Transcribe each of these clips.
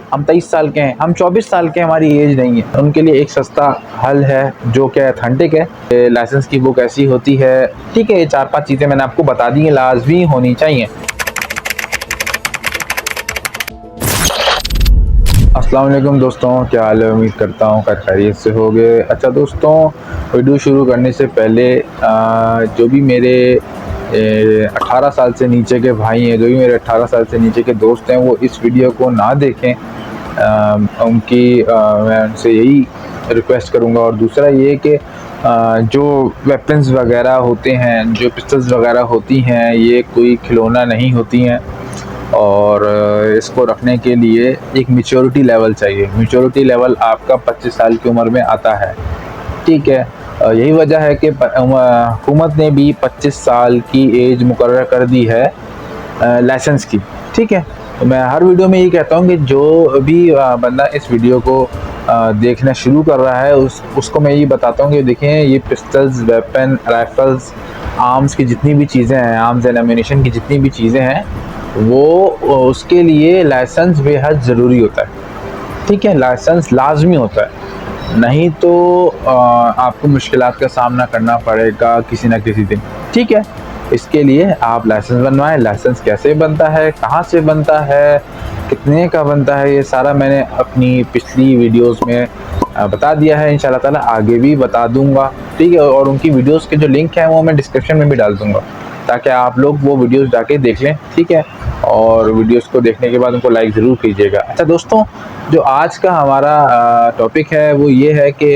हम 23 साल के हैं, हम 24 साल के, हमारी एज नहीं है, उनके लिए एक सस्ता हल है जो कि ऑथेंटिक है। लाइसेंस की बुक ऐसी होती है, ठीक है। ये 4-5 चीज़ें मैंने आपको बता दी हैं, लाजमी होनी चाहिए। अस्सलाम वालेकुम दोस्तों, क्या हाल है? उम्मीद करता हूँ खैरियत से होगे। अच्छा दोस्तों, वीडियो शुरू करने से पहले जो भी मेरे 18 साल से नीचे के भाई हैं, जो भी मेरे 18 साल से नीचे के दोस्त हैं, वो इस वीडियो को ना देखें। मैं उनसे यही रिक्वेस्ट करूँगा। और दूसरा ये कि जो वेपन्स वगैरह होते हैं, जो पिस्टल्स वगैरह होती हैं, ये कोई खिलौना नहीं होती हैं और इसको रखने के लिए एक मैच्योरिटी लेवल चाहिए। मैच्योरिटी लेवल आपका 25 साल की उम्र में आता है, ठीक है। यही वजह है कि हुकूमत ने भी 25 साल की एज मुकर्रर कर दी है लाइसेंस की, ठीक है। तो मैं हर वीडियो में ये कहता हूँ कि जो भी बंदा इस वीडियो को देखना शुरू कर रहा है उसको मैं ये बताता हूँ कि देखें, ये पिस्टल्स, वेपन, राइफल्स, आर्म्स की जितनी भी चीज़ें हैं, आर्म्स एंड एम्यूनेशन की जितनी भी चीज़ें हैं, वो उसके लिए लाइसेंस बेहद ज़रूरी होता है, ठीक है। लाइसेंस लाजमी होता है, नहीं तो आपको मुश्किलात का सामना करना पड़ेगा किसी न किसी दिन, ठीक है। इसके लिए आप लाइसेंस बनवाएं। लाइसेंस कैसे बनता है, कहाँ से बनता है, कितने का बनता है, ये सारा मैंने अपनी पिछली वीडियोस में बता दिया है। इंशाल्लाह ताला आगे भी बता दूंगा, ठीक है। और उनकी वीडियोस के जो लिंक हैं वो मैं डिस्क्रिप्शन में भी डाल दूंगा, ताकि आप लोग वो वीडियोस जाके देख लें, ठीक है। और वीडियोस को देखने के बाद उनको लाइक ज़रूर कीजिएगा। अच्छा दोस्तों, जो आज का हमारा टॉपिक है वो ये है कि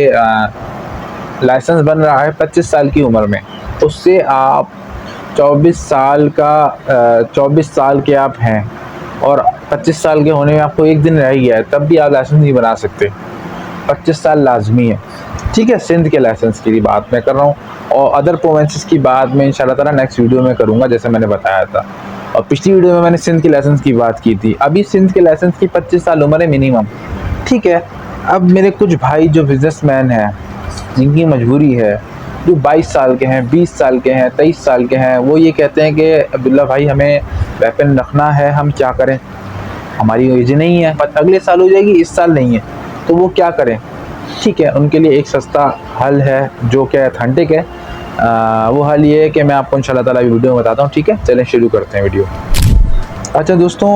लाइसेंस बन रहा है 25 साल की उम्र में, उससे आप 24 साल के आप हैं और 25 साल के होने में आपको एक दिन रह गया है, तब भी आप लाइसेंस नहीं बना सकते। 25 साल लाजमी है, ठीक है। सिंध के लाइसेंस की बात मैं कर रहा हूँ, और अदर प्रोविंसेस की बात मैं इंशाल्लाह ताला नेक्स्ट वीडियो में करूँगा, जैसे मैंने बताया था। और पिछली वीडियो में मैंने सिंध के लाइसेंस की बात की थी। अभी सिंध के लाइसेंस की 25 साल उम्र है मिनिमम, ठीक है। अब मेरे कुछ भाई जो बिजनेसमैन हैं, जिनकी मजबूरी है, जो 22 साल के हैं, 20 साल के हैं, 23 साल के हैं, वो ये कहते हैं कि अब्दुल्ला भाई हमें वेपन रखना है, हम क्या करें, हमारी एज नहीं है, पर अगले साल हो जाएगी, इस साल नहीं है, तो वो क्या करें, ठीक है। उनके लिए एक सस्ता हल है जो कि ऑथेंटिक है। वो हल ये है कि मैं आपको इंशाल्लाह ताला वीडियो में बताता हूँ, ठीक है। चलें शुरू करते हैं वीडियो। अच्छा दोस्तों,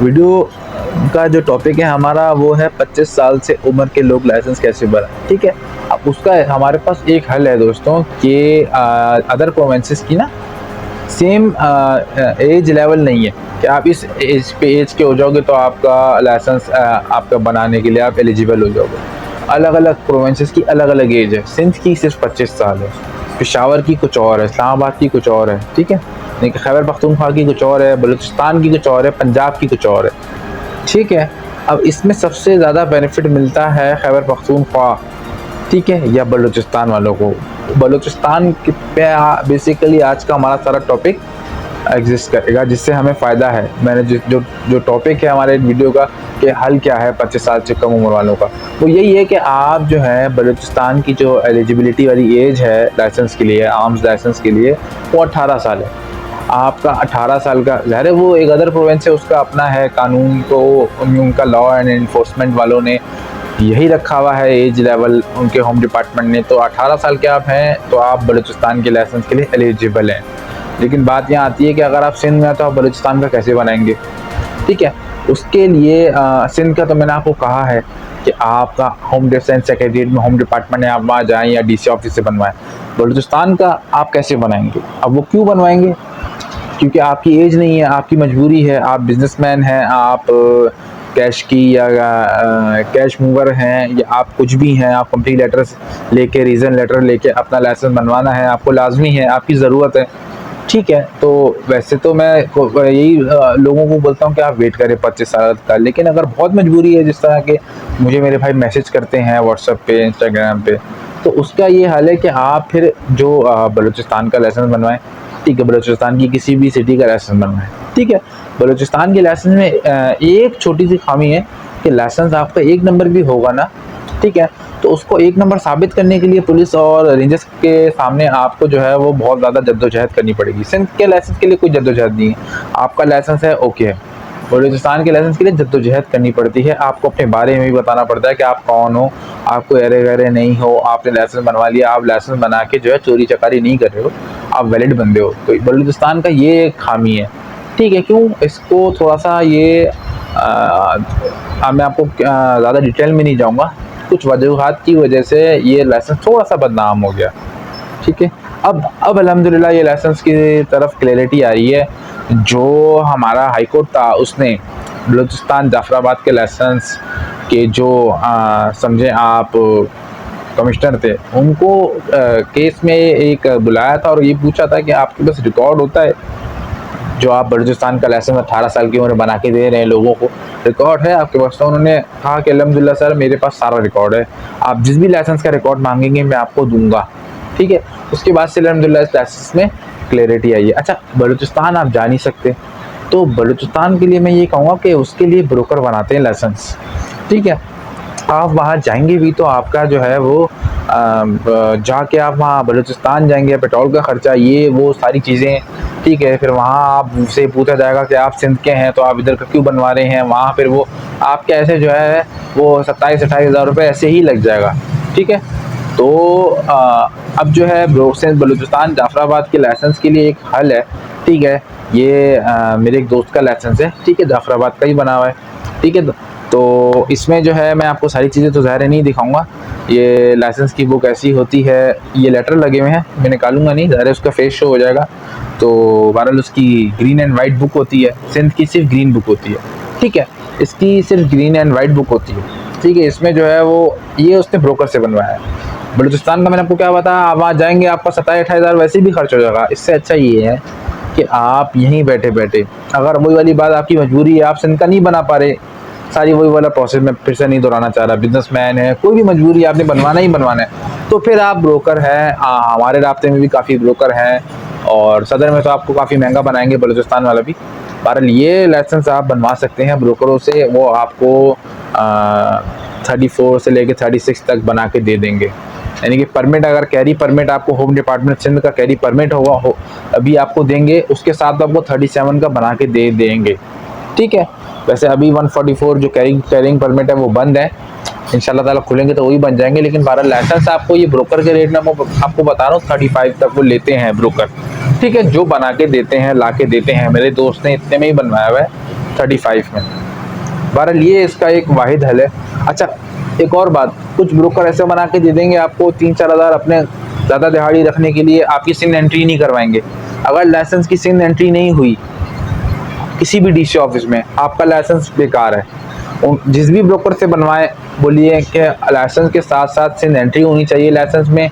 वीडियो का जो टॉपिक है हमारा वो है 25 साल से उम्र के लोग लाइसेंस कैसे बनाएं, ठीक है। अब उसका हमारे पास एक हल है दोस्तों कि अदर प्रोविंसेस की ना सेम एज लेवल नहीं है कि आप इस एज के हो जाओगे तो आपका लाइसेंस आपका बनाने के लिए आप एलिजिबल हो जाओगे। अलग अलग प्रोविंसेस की अलग अलग एज है। सिंध की सिर्फ 25 साल है, पेशावर की कुछ और है, इस्लामाबाद की कुछ और है, ठीक है। लेकिन खैबर पख्तूनख्वा की कुछ और है, बलूचिस्तान की कुछ और है, पंजाब की कुछ और है, ठीक है। अब इसमें सबसे ज़्यादा बेनिफिट मिलता है खैबर पख्तूनख्वा, ठीक है, या बलूचिस्तान वालों को। बलूचिस्तान पे बेसिकली आज का हमारा सारा टॉपिक एग्जिस्ट करेगा, जिससे हमें फ़ायदा है। मैंने जो टॉपिक है हमारे वीडियो का कि हल क्या है 25 साल से कम उम्र वालों का, वो यही है कि आप जो है बलूचिस्तान की जो एलिजिबिलिटी वाली एज है लाइसेंस के लिए, आर्म्स लाइसेंस के लिए, वो 18 साल है। आपका 18 साल का, ज़ाहिर है वो एक अदर प्रोविंस है, उसका अपना है कानून, तो उनका लॉ एंड इन्फोर्समेंट वालों ने यही रखा हुआ है एज लेवल, उनके होम डिपार्टमेंट ने। तो 18 साल के आप हैं तो आप बलूचिस्तान के लाइसेंस के लिए एलिजिबल हैं। लेकिन बात यहाँ आती है कि अगर आप सिंध में हैं तो आप बलूचिस्तान का कैसे बनाएंगे, ठीक है। उसके लिए सिंध का तो मैंने आपको कहा है कि आपका होम डिफेंस सेक्रेटरीट में होम डिपार्टमेंट है, आप वहाँ जाएँ या DC ऑफिस से बनवाएं। बलूचिस्तान का आप कैसे बनाएंगे? अब वो क्यों बनवाएंगे? क्योंकि आपकी एज नहीं है, आपकी मजबूरी है, आप बिजनेसमैन हैं, आप कैश की या कैश मूवर हैं, या आप कुछ भी हैं, आप कंपनी लेटर्स लेके, रीज़न लेटर लेके अपना लाइसेंस बनवाना है, आपको लाजमी है, आपकी ज़रूरत है, ठीक है। तो वैसे तो मैं यही लोगों को बोलता हूँ कि आप वेट करें 25 साल का। लेकिन अगर बहुत मजबूरी है, जिस तरह के मुझे मेरे भाई मैसेज करते हैं व्हाट्सएप पे, इंस्टाग्राम पे, तो उसका ये हाल है कि आप फिर जो बलूचिस्तान का लाइसेंस बनवाएं, ठीक है। बलूचिस्तान की किसी भी सिटी का लाइसेंस बनवाएं, ठीक है। बलूचिस्तान के लाइसेंस में एक छोटी सी खामी है कि लाइसेंस आपका 1 नंबर भी होगा ना, ठीक है, तो उसको 1 नंबर साबित करने के लिए पुलिस और रेंजर्स के सामने आपको जो है वो बहुत ज़्यादा जद्दोजहद करनी पड़ेगी। सिंध के लाइसेंस के लिए कोई जद्दोजहद नहीं है, आपका लाइसेंस है, ओके है, बलूचिस्तान के लाइसेंस के लिए जद्दोजहद करनी पड़ती है, आपको अपने बारे में भी बताना पड़ता है कि आप कौन हो, आपको एरे गैरे नहीं हो, आपने लाइसेंस बनवा लिया, आप लाइसेंस बना के जो है चोरी चकारी नहीं कर रहे हो, आप वैलिड बंदे हो। तो बलूचिस्तान का ये खामी है, ठीक है। क्यों इसको थोड़ा सा ये मैं आपको ज़्यादा डिटेल में नहीं जाऊँगा, कुछ वजूहात की वजह से ये लाइसेंस थोड़ा सा बदनाम हो गया, ठीक है। अब अल्हम्दुलिल्लाह ये लाइसेंस की तरफ क्लैरिटी आ रही है। जो हमारा हाई कोर्ट था उसने बलूचिस्तान जाफराबाद के लाइसेंस के जो समझे आप कमिश्नर थे उनको केस में एक बुलाया था और ये पूछा था कि आपके पास रिकॉर्ड होता है जो आप बलूचिस्तान का लाइसेंस 18 साल की उम्र बना के दे रहे हैं लोगों को, रिकॉर्ड है आपके पास? तो उन्होंने कहा कि अल्हम्दुलिल्लाह सर मेरे पास सारा रिकॉर्ड है, आप जिस भी लाइसेंस का रिकॉर्ड मांगेंगे मैं आपको दूंगा, ठीक है। उसके बाद से अल्हम्दुलिल्लाह इस लाइसेंस में क्लैरिटी आई है। अच्छा, बलूचिस्तान आप जा नहीं सकते, तो बलूचिस्तान के लिए मैं ये कहूँगा कि उसके लिए ब्रोकर बनाते हैं लाइसेंस, ठीक है। आप वहाँ जाएंगे भी तो आपका जो है वो जाके आप वहाँ बलूचिस्तान जाएंगे, पेट्रोल का खर्चा, ये वो सारी चीज़ें, ठीक है। फिर वहाँ आपसे पूछा जाएगा कि आप सिंध के हैं तो आप इधर का क्यों बनवा रहे हैं, वहाँ फिर वो आपके ऐसे जो है वो 27-28 हज़ार रुपये ऐसे ही लग जाएगा, ठीक है। तो अब जो है बलूचिस्तान जाफराबाद के लाइसेंस के लिए एक हल है, ठीक है। ये मेरे एक दोस्त का लाइसेंस है, ठीक है, जाफराबाद का ही बना हुआ है, ठीक है। तो इसमें जो है मैं आपको सारी चीज़ें तो ज़ाहिर नहीं दिखाऊंगा, ये लाइसेंस की बुक ऐसी होती है, ये लेटर लगे हुए हैं, मैं निकालूंगा नहीं, ज़ाहिर उसका फेस शो हो जाएगा। तो बहरहाल उसकी ग्रीन एंड वाइट बुक होती है, सिंध की सिर्फ ग्रीन बुक होती है, ठीक है, इसकी सिर्फ ग्रीन एंड वाइट बुक होती है, ठीक है। इसमें जो है वो ये उसने ब्रोकर से बनवाया है। बलूचिस्तान का मैंने आपको क्या बताया, आप वहाँ जाएंगे आपका 27-28 हज़ार वैसे भी खर्च हो जाएगा। इससे अच्छा ये है कि आप यहीं बैठे बैठे, अगर वही वाली बात आपकी मजबूरी है, आप सिंध का नहीं बना पा रहे, सारी वही वाला प्रोसेस में फिर से नहीं दोहराना चाह रहा, बिजनेसमैन है, कोई भी मजबूरी है, आपने बनवाना ही बनवाना है, तो फिर आप ब्रोकर हैं, हमारे रास्ते में भी काफ़ी ब्रोकर हैं और सदर में तो आपको काफ़ी महंगा बनाएंगे बलूचिस्तान वाला भी। बहरहाल ये लाइसेंस आप बनवा सकते हैं ब्रोकरों से, वो आपको 34 से लेके 36 तक बना के दे देंगे। यानी कि परमिट, अगर कैरी परमिट आपको होम डिपार्टमेंट सिंध का कैरी परमिट होगा अभी आपको देंगे, उसके साथ आपको 37 का बना के दे देंगे, ठीक है। वैसे अभी 144 जो कैरिंग परमिट है वो बंद है, इंशाल्लाह ताला खुलेंगे तो वही बन जाएंगे। लेकिन बहरहाल लाइसेंस आपको ये ब्रोकर के रेट में आपको बता रहा हूँ 35 तक वो लेते हैं ब्रोकर, ठीक है, जो बना के देते हैं, ला के देते हैं। मेरे दोस्त ने इतने में ही बनवाया हुआ है 35 में। बहरहाल ये इसका एक वाहिद हल है। अच्छा, एक और बात, कुछ ब्रोकर ऐसे बना के दे देंगे आपको 3-4 हज़ार अपने ज़्यादा दिहाड़ी रखने के लिए, आपकी सिंध एंट्री नहीं करवाएंगे। अगर लाइसेंस की सिंध एंट्री नहीं हुई किसी भी डीसी ऑफिस में, आपका लाइसेंस बेकार है। जिस भी ब्रोकर से बनवाएं बोलिए कि लाइसेंस के साथ साथ सिंध एंट्री होनी चाहिए लाइसेंस में,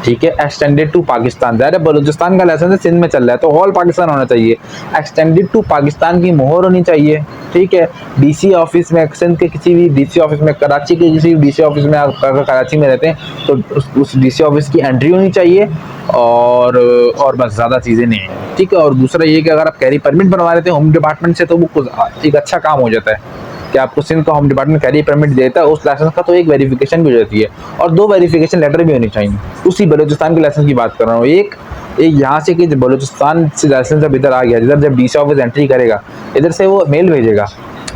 ठीक है, एक्सटेंडेड टू पाकिस्तान। ज़ाहिर है बलूचिस्तान का लाइसेंस है, सिंध में चल रहा है तो ऑल पाकिस्तान होना चाहिए, एक्सटेंडेड टू पाकिस्तान की मोहर होनी चाहिए, ठीक है। डीसी ऑफिस में, सिंध के किसी भी डीसी ऑफिस में, कराची के किसी भी डीसी ऑफिस में, आप अगर कराची में रहते हैं तो उस डीसी ऑफिस की एंट्री होनी चाहिए और बस ज़्यादा चीज़ें नहीं है, ठीक है। और दूसरा ये कि अगर आप कैरी परमिट बनवा लेते हैं होम डिपार्टमेंट से तो वो एक अच्छा काम हो जाता है कि आपको सिंध का होम डिपार्टमेंट कैरी परमिट देता है, उस लाइसेंस का तो एक वेरिफिकेशन भी हो जाती है और 2 वेरिफिकेशन लेटर भी होनी चाहिए। उसी बलूचिस्तान के लाइसेंस की बात कर रहा हूँ, एक यहाँ से कि बलूचिस्तान से लाइसेंस जब इधर आ गया, इधर जब डीसी ऑफिस एंट्री करेगा, इधर से वो मेल भेजेगा,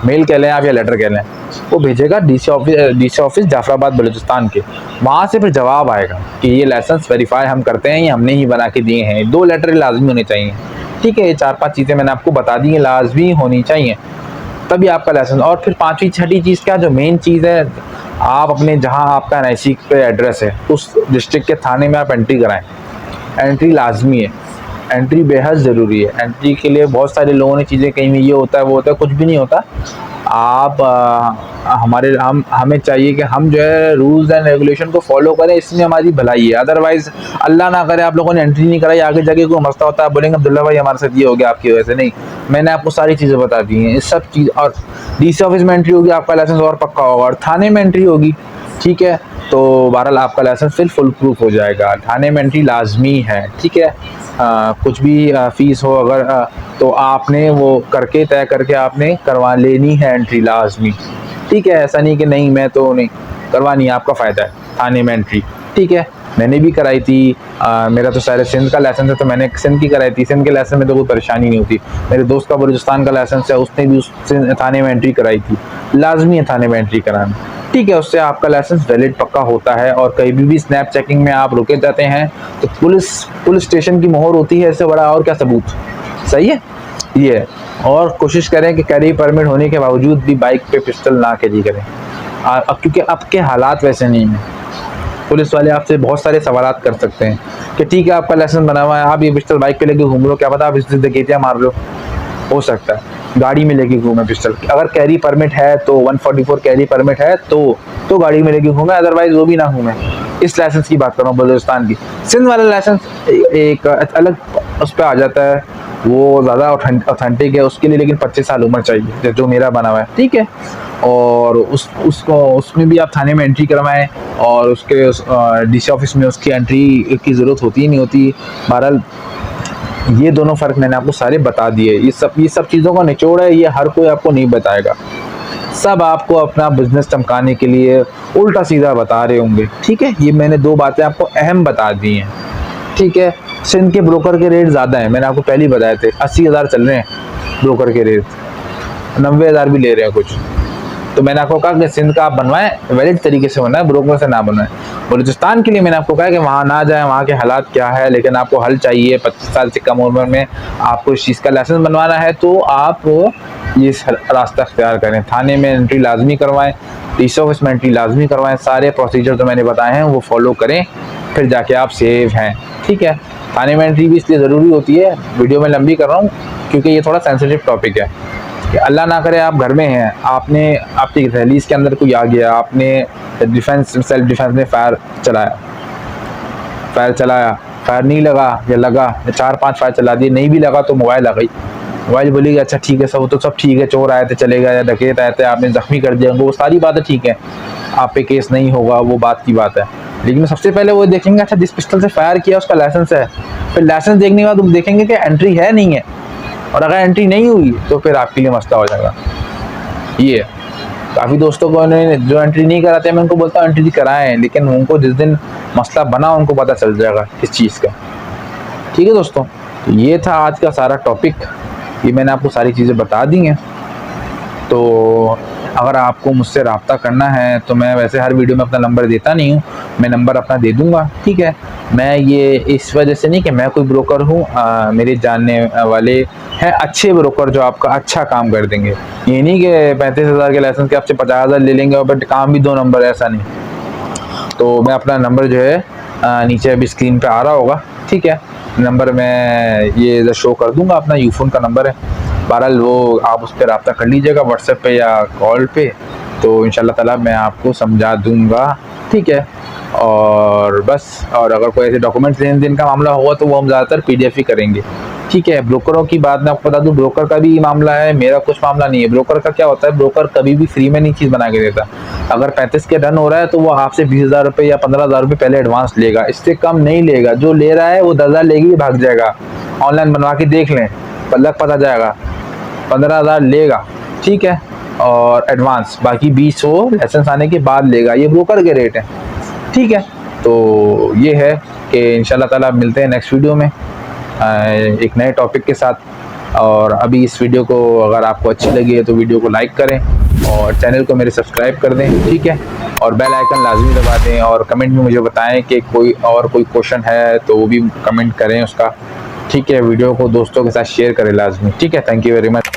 मेल कह लें आप या लेटर कह लें, वो भेजेगा डीसी ऑफिस जाफराबाद बलूचिस्तान के, वहाँ से फिर जवाब आएगा कि ये लाइसेंस वेरीफाई हम करते हैं, ये हमने ही बना के दिए हैं। 2 लेटर लाजमी होने चाहिए, ठीक है। ये 4-5 चीज़ें मैंने आपको बता दी हैं, लाजमी होनी चाहिए, तभी आपका लाइसेंस। और फिर 5वीं 6ठी चीज़ क्या, जो मेन चीज़ है, आप अपने जहाँ आपका NIC पे एड्रेस है उस डिस्ट्रिक्ट के थाने में आप एंट्री कराएं। एंट्री लाजमी है, एंट्री बेहद ज़रूरी है। एंट्री के लिए बहुत सारे लोगों ने चीज़ें कहीं में ये होता है वो होता है, कुछ भी नहीं होता। आप हमें चाहिए कि हम जो है रूल्स एंड रेगुलेशन को फॉलो करें, इसमें हमारी भलाई है। अदरवाइज़ अल्लाह ना करे आप लोगों ने एंट्री नहीं कराई, आगे जाके कोई मसला होता है, बोलेंगे अब्दुल्ला भाई हमारे साथ ये हो गया आपकी वजह से। नहीं, मैंने आपको सारी चीज़ें बता दी हैं, इस सब चीज़। और डीसी ऑफिस में एंट्री होगी, आपका लाइसेंस और पक्का होगा, और थाने में एंट्री होगी, ठीक है, तो बहरहाल आपका लाइसेंस फिर फुल प्रूफ हो जाएगा। थाने में एंट्री लाजमी है, ठीक है। कुछ भी फ़ीस हो अगर तो आपने वो करके तय करके आपने करवा लेनी है एंट्री लाजमी, ठीक है। ऐसा नहीं कि नहीं मैं तो नहीं करवानी है, आपका फ़ायदा है थाने में एंट्री, ठीक है। मैंने भी कराई थी। मेरा तो सारे सिंध का लाइसेंस है तो मैंने सिंध की कराई थी। सिंध के लाइसेंस में तो कोई परेशानी नहीं होती। मेरे दोस्त का बलूचिस्तान का लाइसेंस है, उसने भी उस थाने में एंट्री कराई थी। लाजमी है थाने में एंट्री कराना, ठीक है। उससे आपका लाइसेंस वैलिड पक्का होता है। और कहीं भी स्नैप चेकिंग में आप रुके जाते हैं तो पुलिस स्टेशन की मोहर होती है, इससे बड़ा और क्या सबूत। सही है ये है। और कोशिश करें कि कैरी परमिट होने के बावजूद भी बाइक पे पिस्टल ना कैरी करें, अब क्योंकि अब के हालात वैसे नहीं हैं। पुलिस वाले आपसे बहुत सारे सवालात कर सकते हैं कि ठीक है आपका लाइसेंस बना हुआ है, आप ये पिस्टल बाइक पे लेके घूम लो, क्या पता आप इससे डकैतियां मार लो, हो सकता है। गाड़ी में लेके घूमे पिस्टल, अगर कैरी परमिट है तो 144 कैरी परमिट है तो गाड़ी में लेके घूमे, अदरवाइज वो भी ना घूमे। इस लाइसेंस की बात कर रहा हूँ बलूचिस्तान की। सिंध वाला लाइसेंस एक अलग उस पर आ जाता है, वो ज़्यादा ऑथेंटिक है उसके लिए, लेकिन 25 साल उम्र चाहिए जो मेरा बना हुआ है, ठीक है। और उसमें भी आप थाने में एंट्री करवाएं और उसके डीसी ऑफिस में उसकी एंट्री की ज़रूरत होती ही नहीं होती। बहरहाल ये दोनों फ़र्क मैंने आपको सारे बता दिए। ये सब चीज़ों का निचोड़ है, ये हर कोई आपको नहीं बताएगा। सब आपको अपना बिजनेस चमकाने के लिए उल्टा सीधा बता रहे होंगे, ठीक है। ये मैंने 2 बातें आपको अहम बता दी हैं, ठीक है। सिंध के ब्रोकर के रेट ज़्यादा हैं, मैंने आपको पहले ही बताए थे। 80,000 चल रहे हैं ब्रोकर के रेट, 90,000 भी ले रहे हैं कुछ। तो मैंने आपको कहा कि सिंध का आप बनवाएं, वैलिड तरीके से बनवाएं, ब्रोकर से ना बनवाएं। बलूचिस्तान के लिए मैंने आपको कहा कि वहाँ ना जाएं, वहाँ के हालात क्या है, लेकिन आपको हल चाहिए। 25 साल से कम उम्र में आपको इस चीज़ का लाइसेंस बनवाना है तो आप ये रास्ता अख्तियार करें। थाने में एंट्री लाजमी करवाएं, डीसी ऑफिस में एंट्री लाजमी करवाएं। सारे प्रोसीजर जो मैंने बताए हैं वो फॉलो करें, फिर जाके आप सेफ हैं, ठीक है। थाने में एंट्री भी इसलिए ज़रूरी होती है, वीडियो में लंबी कर रहा हूँ क्योंकि ये थोड़ा सेंसिटिव टॉपिक है कि अल्लाह ना करे आप घर में हैं, आपने आपकी दहलीज के अंदर कोई आ गया, आपने सेल्फ डिफेंस में फायर चलाया, फायर नहीं लगा या लगा, या 4-5 फायर चला दिए, नहीं भी लगा तो मोबाइल आ गई, मोबाइल बोलेगी अच्छा ठीक है सब ठीक है, चोर आए थे चले गए या डकैत आए थे आपने जख्मी कर दिया, वो सारी बातें ठीक है, आप पे केस नहीं होगा, वो बात की बात है। लेकिन सबसे पहले वो देखेंगे अच्छा जिस पिस्टल से फायर किया उसका लाइसेंस है, फिर लाइसेंस देखने के बाद तुम देखेंगे कि एंट्री है नहीं है, और अगर एंट्री नहीं हुई तो फिर आपके लिए मसला हो जाएगा। ये काफ़ी दोस्तों को उन्होंने जो एंट्री नहीं कराते मैं उनको बोलता हूँ एंट्री कराएं, लेकिन उनको जिस दिन मसला बना उनको पता चल जाएगा किस चीज़ का, ठीक है दोस्तों। तो ये था आज का सारा टॉपिक, ये मैंने आपको सारी चीज़ें बता दी हैं। तो अगर आपको मुझसे रब्ता करना है तो मैं वैसे हर वीडियो में अपना नंबर देता नहीं हूँ, मैं नंबर अपना दे दूँगा, ठीक है। मैं ये इस वजह से नहीं कि मैं कोई ब्रोकर हूँ, मेरे जानने वाले हैं अच्छे ब्रोकर जो आपका अच्छा काम कर देंगे। ये नहीं कि 35,000 के लाइसेंस के आपसे 50,000 ले लेंगे और बट काम भी 2 नंबर, ऐसा नहीं। तो मैं अपना नंबर जो है नीचे अभी स्क्रीन पे आ रहा होगा, ठीक है। नंबर मैं ये शो कर दूंगा, अपना यूफोन का नंबर है। बहरहाल वो आप उस पर रब्ता कर लीजिएगा व्हाट्सएप पे या कॉल पे, तो इंशाल्लाह ताला मैं आपको समझा दूंगा, ठीक है। और बस, और अगर कोई ऐसे डॉक्यूमेंट्स लेन देन का मामला होगा तो वो हम ज़्यादातर PDF ही करेंगे, ठीक है। ब्रोकरों की बात मैं आपको बता दूं, ब्रोकर का भी मामला है, मेरा कुछ मामला नहीं है। ब्रोकर का क्या होता है, ब्रोकर कभी भी फ्री में नहीं चीज़ बना के देता। अगर 35 के डन हो रहा है तो वो आपसे 20,000 रुपये या 15,000 रुपये पहले एडवांस लेगा, इससे कम नहीं लेगा। जो ले रहा है वो 10,000 लेगी भाग जाएगा, ऑनलाइन बनवा के देख लें, लग पता जाएगा, 15,000 लेगा, ठीक है। और एडवांस बाकी 20 वो लाइसेंस आने के बाद लेगा, ये ब्रोकर के रेट है, ठीक है। तो ये है कि इंशाल्लाह ताला मिलते हैं नेक्स्ट वीडियो में एक नए टॉपिक के साथ। और अभी इस वीडियो को अगर आपको अच्छी लगी है तो वीडियो को लाइक करें और चैनल को मेरे सब्सक्राइब कर दें, ठीक है। और बेल आइकन लाजमी दबा दें और कमेंट में मुझे बताएं कि कोई क्वेश्चन है तो वो भी कमेंट करें उसका, ठीक है। वीडियो को दोस्तों के साथ शेयर करें लाजमी, ठीक है। Thank you very much.